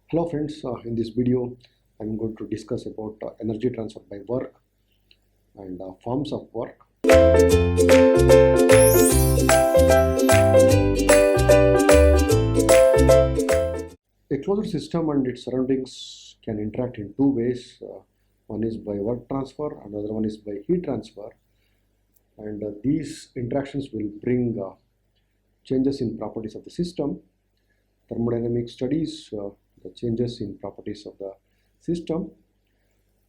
Hello friends, in this video I'm going to discuss about energy transfer by work and forms of work. A closed system and its surroundings can interact in two ways. One is by work transfer, another one is by heat transfer, and these interactions will bring changes in properties of the system. Thermodynamic studies the changes in properties of the system.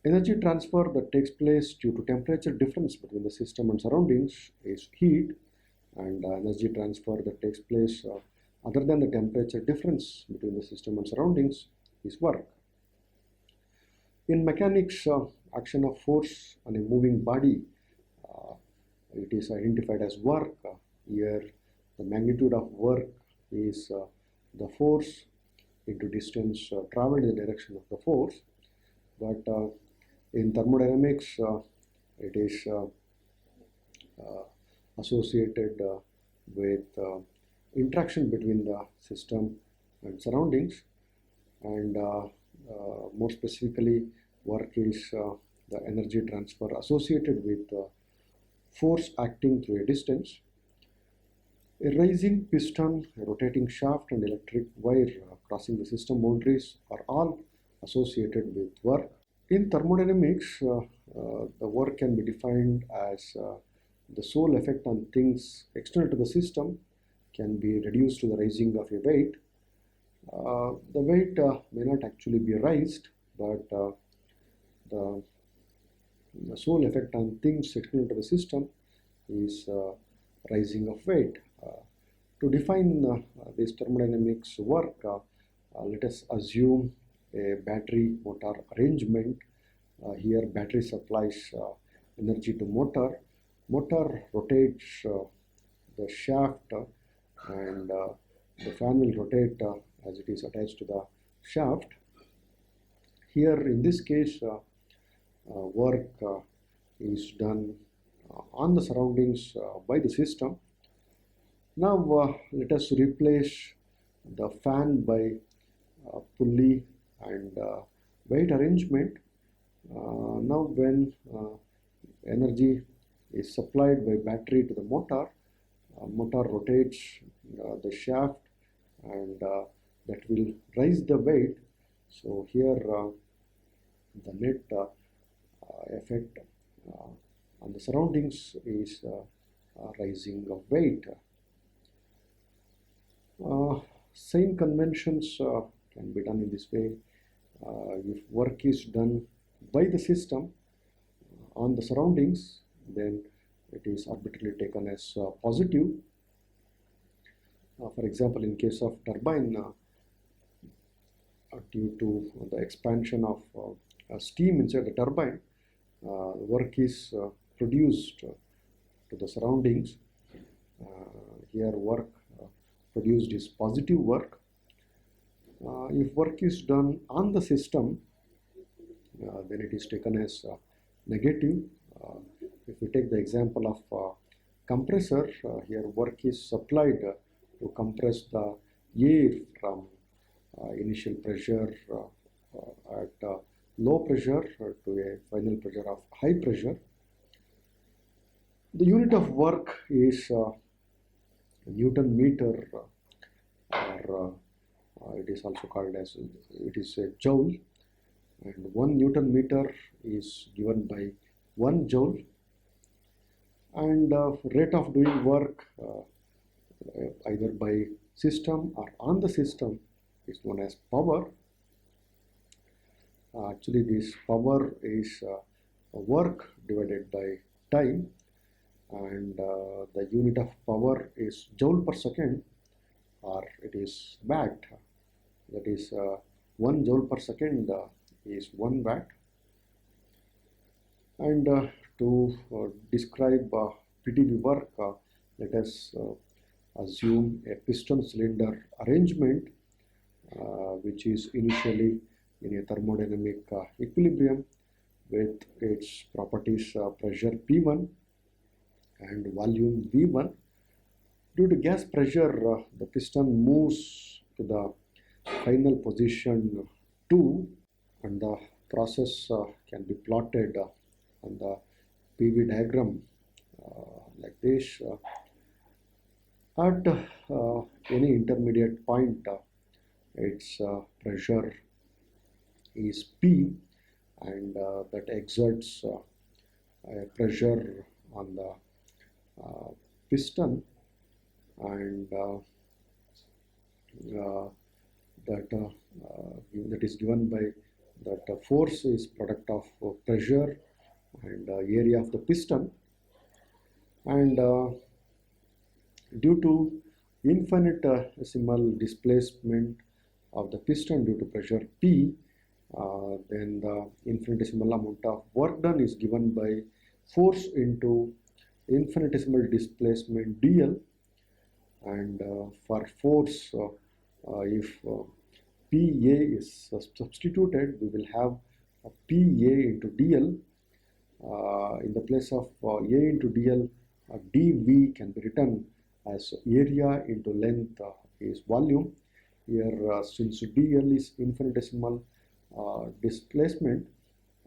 Energy transfer that takes place due to temperature difference between the system and surroundings is heat, and energy transfer that takes place other than the temperature difference between the system and surroundings is work. In mechanics, action of force on a moving body, it is identified as work. Here, the magnitude of work is the force into distance traveled in the direction of the force. But in thermodynamics, it is associated with interaction between the system and surroundings, and more specifically, work is the energy transfer associated with force acting through a distance. A rising piston, a rotating shaft, and electric wire crossing the system boundaries are all associated with work. In thermodynamics, the work can be defined as the sole effect on things external to the system can be reduced to the raising of a weight. The weight may not actually be raised, but the sole effect on things external to the system is rising of weight. To define this thermodynamics work, let us assume a battery motor arrangement. Here battery supplies energy to motor. Motor rotates the shaft, and the fan will rotate as it is attached to the shaft. Here in this case, work is done on the surroundings by the system. Now let us replace the fan by pulley and weight arrangement. Now when energy is supplied by battery to the motor, motor rotates the shaft, and that will raise the weight. So here the net effect on the surroundings is rising of weight. Same conventions can be done in this way. If work is done by the system on the surroundings, then it is arbitrarily taken as positive. For example, in case of turbine, due to the expansion of steam inside the turbine, work is produced to the surroundings. Here work produced is positive work. If work is done on the system, then it is taken as negative. If we take the example of compressor, here work is supplied to compress the air from initial pressure at low pressure to a final pressure of high pressure. The unit of work is Newton meter, or it is also called as, it is a joule, and 1 Newton meter is given by 1 joule, and rate of doing work either by system or on the system is known as power. Actually, this power is work divided by time, and the unit of power is joule per second, or it is watt. That is 1 joule per second is 1 watt. And to describe PTB work, let us assume a piston cylinder arrangement which is initially in a thermodynamic equilibrium with its properties pressure P1 and volume V1. Due to gas pressure, the piston moves to the final position 2, and the process can be plotted on the PV diagram like this. At any intermediate point, its pressure is P, and that exerts a pressure on the piston, and that is given by that force is product of pressure and area of the piston, and due to infinitesimal displacement of the piston due to pressure P, then the infinitesimal amount of work done is given by force into infinitesimal displacement dl, and for force, if PA is substituted, we will have a PA into dl. In the place of A into dl, dV can be written as area into length is volume. Here, since dl is infinitesimal displacement,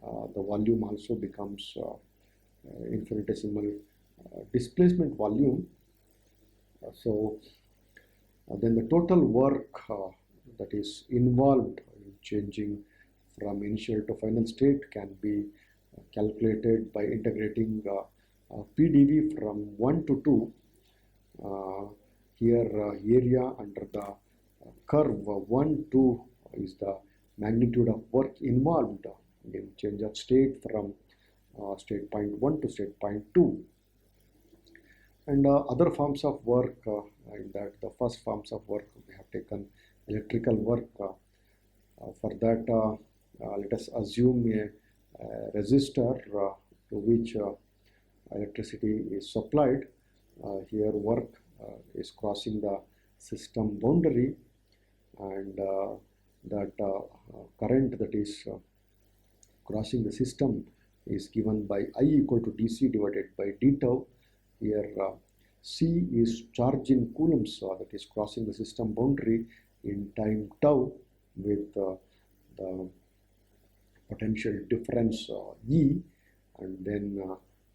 the volume also becomes infinitesimal displacement volume. So then the total work that is involved in changing from initial to final state can be calculated by integrating PDV from 1 to 2. Here area under the curve 1, 2 is the magnitude of work involved in change of state from state point 1 to state point 2. And other forms of work, in that the first forms of work we have taken electrical work. For that, let us assume a resistor to which electricity is supplied. Here work is crossing the system boundary, and that current that is crossing the system is given by I equal to dc divided by d tau. Here C is charge in coulombs that is crossing the system boundary in time tau with the potential difference E, and then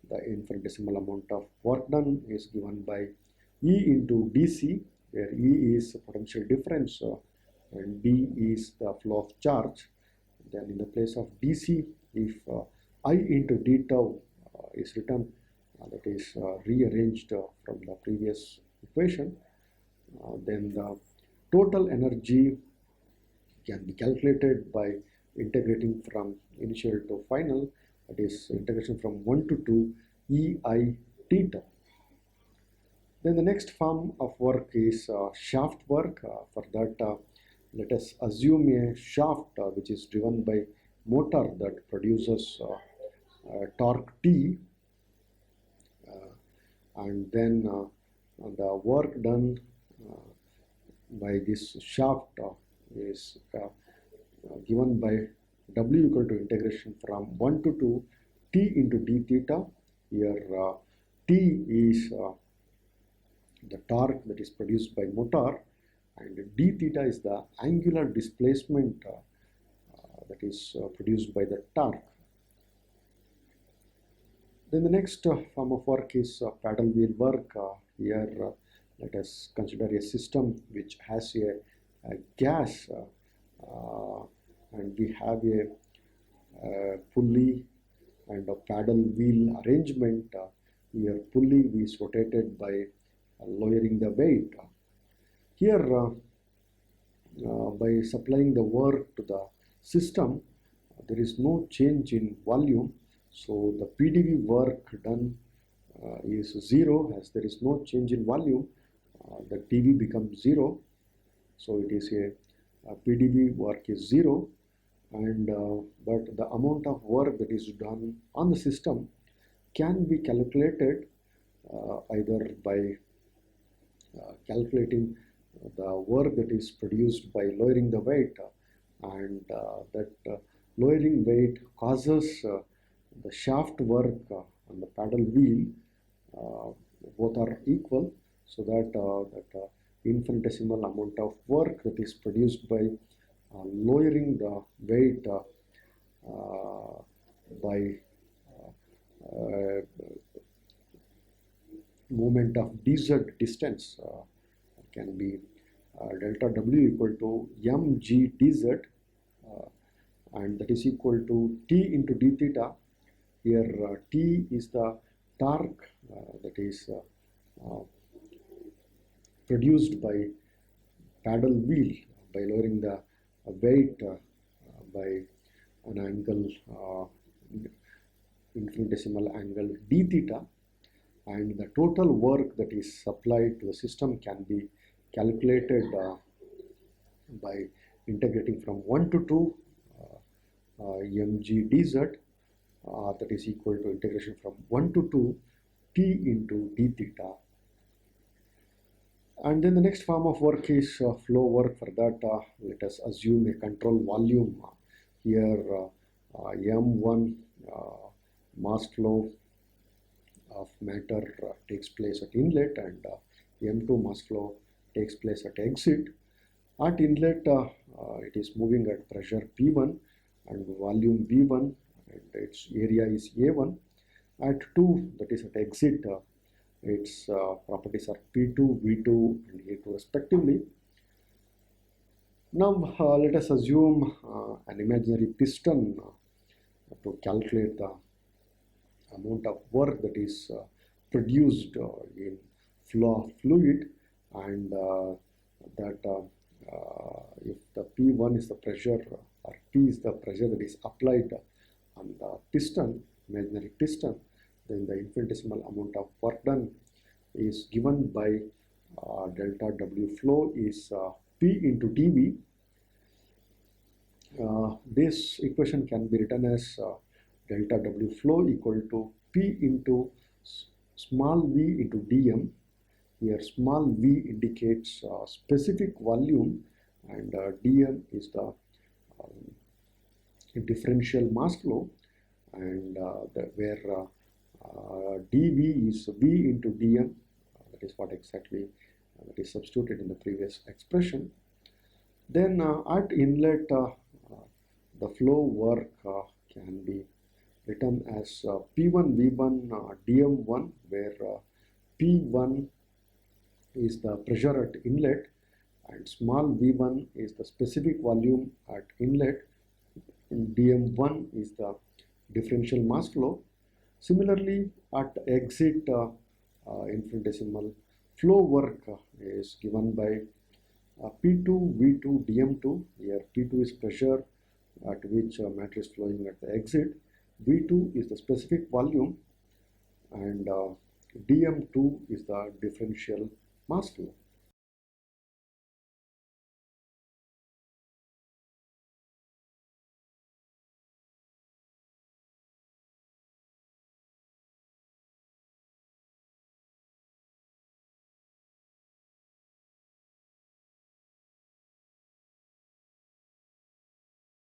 the infinitesimal amount of work done is given by E into dc, where E is potential difference and d is the flow of charge. Then in the place of dc, if I into d tau is written, that is rearranged from the previous equation, then the total energy can be calculated by integrating from initial to final, that is integration from 1 to 2 ei theta. Then the next form of work is shaft work. For that, let us assume a shaft which is driven by motor that produces torque T, and then the work done by this shaft is given by W equal to integration from 1 to 2 T into d theta. Here T is the torque that is produced by motor, and d theta is the angular displacement that is produced by the torque. Then the next form of work is paddle wheel work. Here let us consider a system which has a gas, and we have a pulley and a paddle wheel arrangement. Here pulley is rotated by lowering the weight. Here by supplying the work to the system, there is no change in volume. So the PDV work done is 0, as there is no change in volume. The dV becomes 0. So it is a PDV work is 0, and but the amount of work that is done on the system can be calculated either by calculating the work that is produced by lowering the weight, and that lowering weight causes the shaft work on the paddle wheel, both are equal, so that infinitesimal amount of work that is produced by lowering the weight by uh, movement of dz distance can be delta W equal to mg dz, and that is equal to T into d theta. Here T is the torque that is produced by paddle wheel by lowering the weight by an angle, infinitesimal angle d theta, and the total work that is supplied to the system can be calculated by integrating from 1 to 2 mg dz, that is equal to integration from 1 to 2 t into d theta. And then the next form of work is flow work. For that, let us assume a control volume. Here m1 mass flow of matter takes place at inlet, and m2 mass flow takes place at exit. At inlet, it is moving at pressure P1 and volume V1, and its area is A1. At 2, that is at exit, its properties are P2, V2, and A2 respectively. Now let us assume an imaginary piston to calculate the amount of work that is produced in flow of fluid, and that if the P1 is the pressure or P is the pressure that is applied on the piston, imaginary piston, then the infinitesimal amount of work done is given by delta W flow is P into dV. This equation can be written as delta W flow equal to P into small v into dm. Here small v indicates specific volume, and dm is the differential mass flow, and where dv is v into dm. That is what exactly that is substituted in the previous expression. Then at inlet, the flow work can be written as P1 V1 dm1, where P1 is the pressure at inlet and small v1 is the specific volume at inlet, and dm1 is the differential mass flow. Similarly, at exit, infinitesimal flow work is given by P2 V2 dm2. Here P2 is pressure at which matter is flowing at the exit, V2 is the specific volume, and dm2 is the differential mass flow.